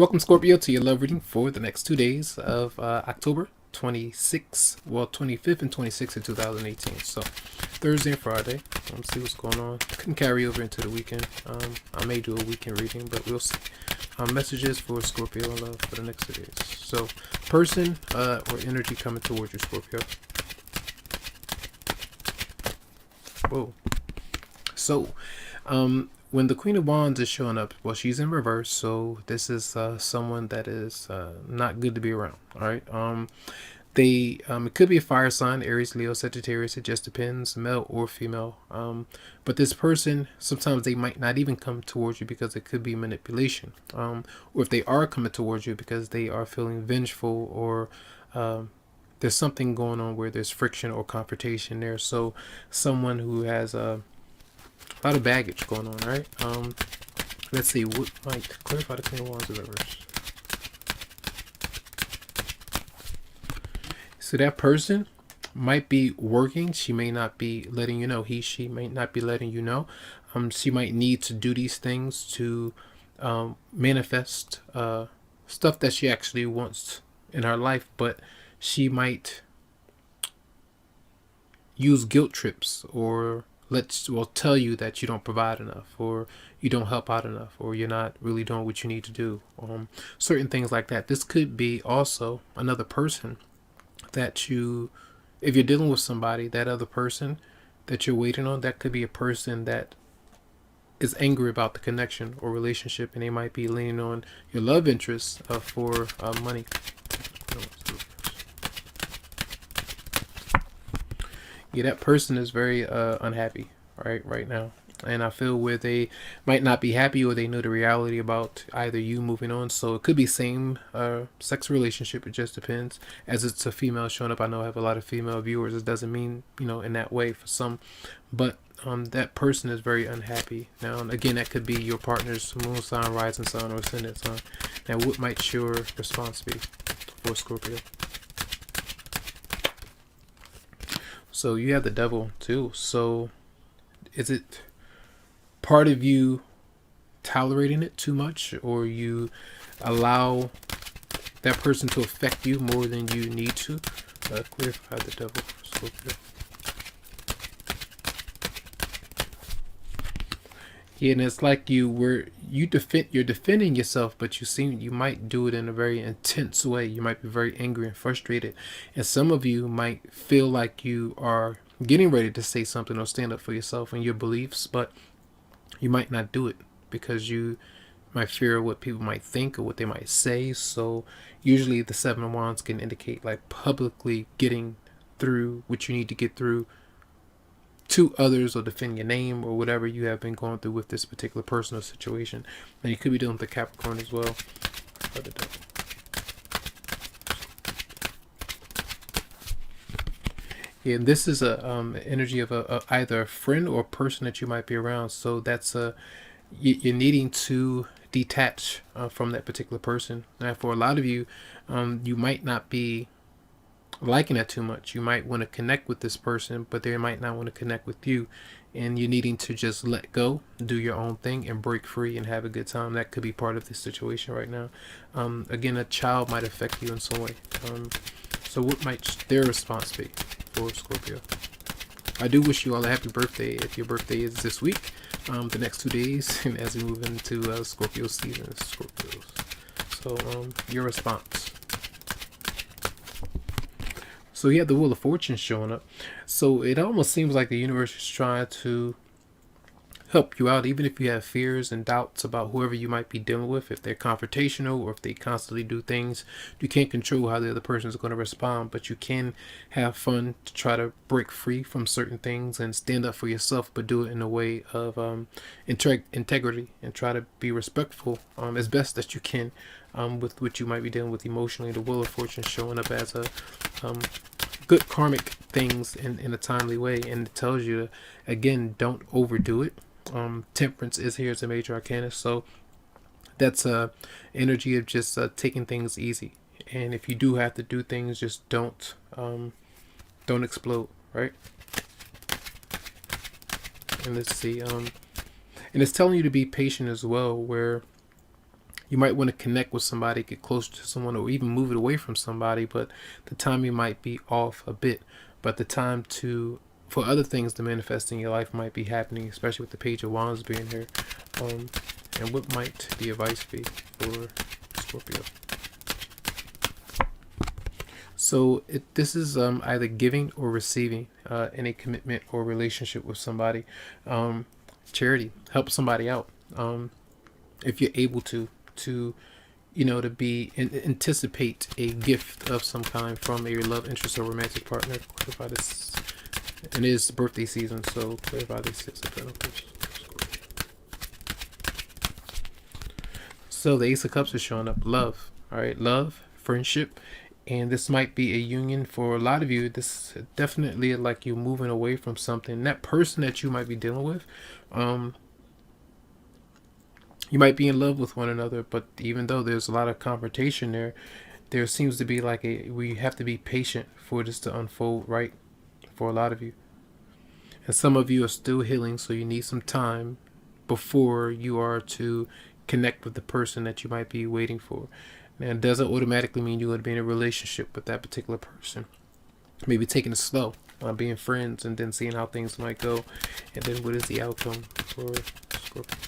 Welcome, Scorpio, to your love reading for the next 2 days of October 25th and 26th of 2018. So, Thursday and Friday. Let's see what's going on. Couldn't carry over into the weekend. I may do a weekend reading, but we'll see. Messages for Scorpio and love for the next 2 days. So, person or energy coming towards you, Scorpio. Whoa. So, when the Queen of Wands is showing up, well, she's in reverse, so this is someone that is not good to be around. All right. It could be a fire sign, Aries, Leo, Sagittarius. It just depends, male or female. But this person, sometimes they might not even come towards you because it could be manipulation. Or if they are coming towards you because they are feeling vengeful, or there's something going on where there's friction or confrontation there. So someone who has a lot of baggage going on, right? Let's see, what might clarify the Queen of Wands in reverse. So that person might be working. She may not be letting you know. She may not be letting you know. She might need to do these things to manifest stuff that she actually wants in her life, but she might use guilt trips or tell you that you don't provide enough, or you don't help out enough, or you're not really doing what you need to do. Certain things like that. This could be also another person that if you're dealing with somebody, that other person that you're waiting on, that could be a person that is angry about the connection or relationship, and they might be leaning on your love interest for money. Yeah, that person is very unhappy right now. And I feel where they might not be happy, or they know the reality about either you moving on. So it could be same sex relationship. It just depends. As it's a female showing up, I know I have a lot of female viewers. It doesn't mean, in that way for some. But that person is very unhappy. Now, again, that could be your partner's moon sign, rising sign, or ascendant sign. Now, what might your response be for Scorpio? So you have the devil too. So is it part of you tolerating it too much, or you allow that person to affect you more than you need to? Clarify the devil for Scorpio. Yeah, and it's like you're defending yourself, but you might do it in a very intense way. You might be very angry and frustrated, and some of you might feel like you are getting ready to say something or stand up for yourself and your beliefs, but you might not do it because you might fear what people might think or what they might say. So usually the Seven of Wands can indicate like publicly getting through what you need to get through to others, or defend your name, or whatever you have been going through with this particular personal situation. And you could be dealing with the Capricorn as well. Yeah, and this is a energy of either a friend or a person that you might be around. So that's you're needing to detach from that particular person. Now, for a lot of you, you might not be liking that too much. You might want to connect with this person, but they might not want to connect with you, and you're needing to just let go, do your own thing, and break free and have a good time. That could be part of this situation right now. Again, a child might affect you in some way. So what might their response be for Scorpio? I do wish you all a happy birthday if your birthday is this week, the next 2 days, and as we move into Scorpio season, Scorpios. So your response. So you have the Wheel of Fortune showing up. So it almost seems like the universe is trying to help you out, even if you have fears and doubts about whoever you might be dealing with. If they're confrontational, or if they constantly do things, you can't control how the other person is going to respond, but you can have fun to try to break free from certain things and stand up for yourself, but do it in a way of integrity, and try to be respectful as best that you can with what you might be dealing with emotionally. The Wheel of Fortune showing up as a good karmic things in a timely way, and it tells you to, again, don't overdo it. Temperance is here as a major arcana, so that's energy of just taking things easy, and if you do have to do things, just don't explode, right? And let's see, and it's telling you to be patient as well, where You might want to connect with somebody, get closer to someone, or even move it away from somebody, but the timing might be off a bit. But the time for other things to manifest in your life might be happening, especially with the Page of Wands being here. And what might the advice be for Scorpio? So this is either giving or receiving in a commitment or relationship with somebody. Charity, help somebody out. If you're able to to be anticipate a gift of some kind from a love interest or romantic partner. Clarify this. It is birthday season, so clarify this. So the Ace of Cups is showing up. Love. All right, love, friendship, and this might be a union for a lot of you. This definitely like you moving away from something. That person that you might be dealing with, you might be in love with one another, but even though there's a lot of confrontation there seems to be like we have to be patient for this to unfold, right? For a lot of you. And some of you are still healing, so you need some time before you are to connect with the person that you might be waiting for. Now, it doesn't automatically mean you're going to be in a relationship with that particular person. Maybe taking it slow, being friends, and then seeing how things might go. And then what is the outcome for Scorpio?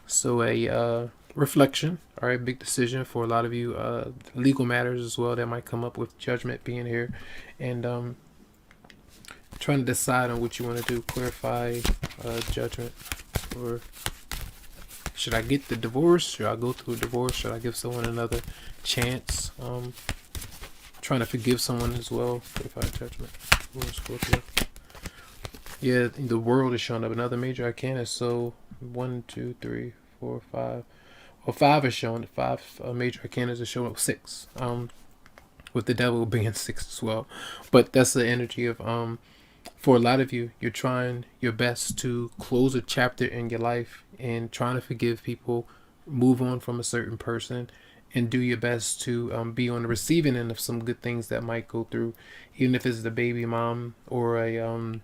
So a reflection, all right, big decision for a lot of you. Legal matters as well that might come up with judgment being here, and trying to decide on what you want to do. Clarify judgment, or should I get the divorce? Should I go through a divorce? Should I give someone another chance? Trying to forgive someone as well. Clarify judgment for Scorpio. Yeah, the World is showing up. Another major arcana. So 1, 2, 3, 4, 5. Well, 5 is showing. 5 major arcanas are showing up. 6. With the Devil being 6 as well. But that's the energy of for a lot of you, you're trying your best to close a chapter in your life and trying to forgive people, move on from a certain person, and do your best to be on the receiving end of some good things that might go through, even if it's the baby mom or a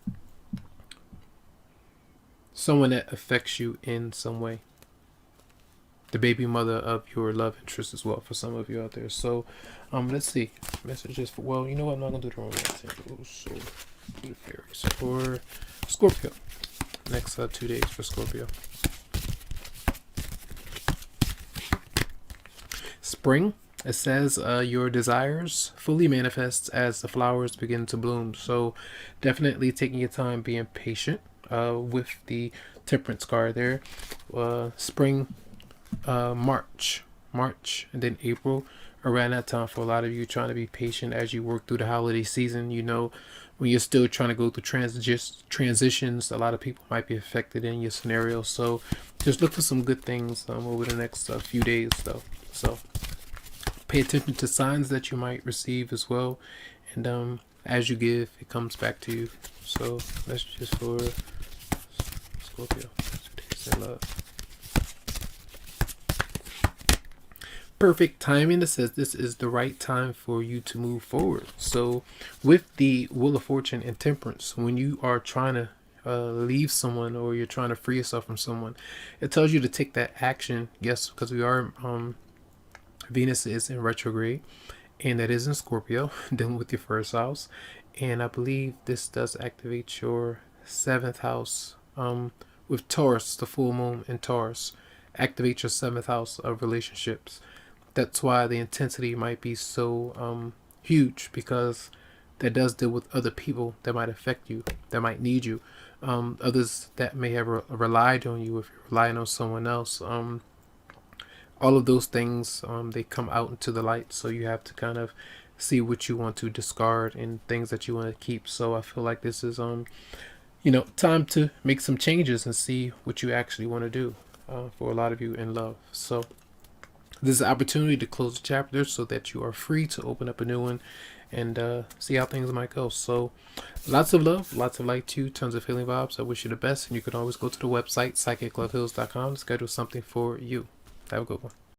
someone that affects you in some way. The baby mother of your love interest as well for some of you out there. So let's see. Messages for, well, you know what? I'm not going to do the romance. So do the fairies for Scorpio. Next 2 days for Scorpio. Spring. It says your desires fully manifest as the flowers begin to bloom. So definitely taking your time, being patient with the Temperance card there. Spring, March, and then April. Around that time for a lot of you, trying to be patient as you work through the holiday season. You know, when you're still trying to go through transitions, a lot of people might be affected in your scenario. So just look for some good things over the next few days though. So pay attention to signs that you might receive as well. And as you give, it comes back to you. So that's just for Scorpio. Love. Perfect timing that says this is the right time for you to move forward. So with the Wheel of Fortune and Temperance, when you are trying to leave someone or you're trying to free yourself from someone, it tells you to take that action. Yes, because we are Venus is in retrograde, and that is in Scorpio, dealing with your first house. And I believe this does activate your 7th house with Taurus, the full moon in Taurus. Activate your 7th house of relationships. That's why the intensity might be so huge, because that does deal with other people that might affect you, that might need you. Others that may have relied on you if you're relying on someone else. All of those things, they come out into the light. So you have to kind of see what you want to discard and things that you want to keep. So I feel like this is, time to make some changes and see what you actually want to do for a lot of you in love. So this is an opportunity to close the chapter so that you are free to open up a new one and see how things might go. So lots of love, lots of light to you, tons of healing vibes. I wish you the best, and you can always go to the website psychicloveheals.com to schedule something for you. Have a good one.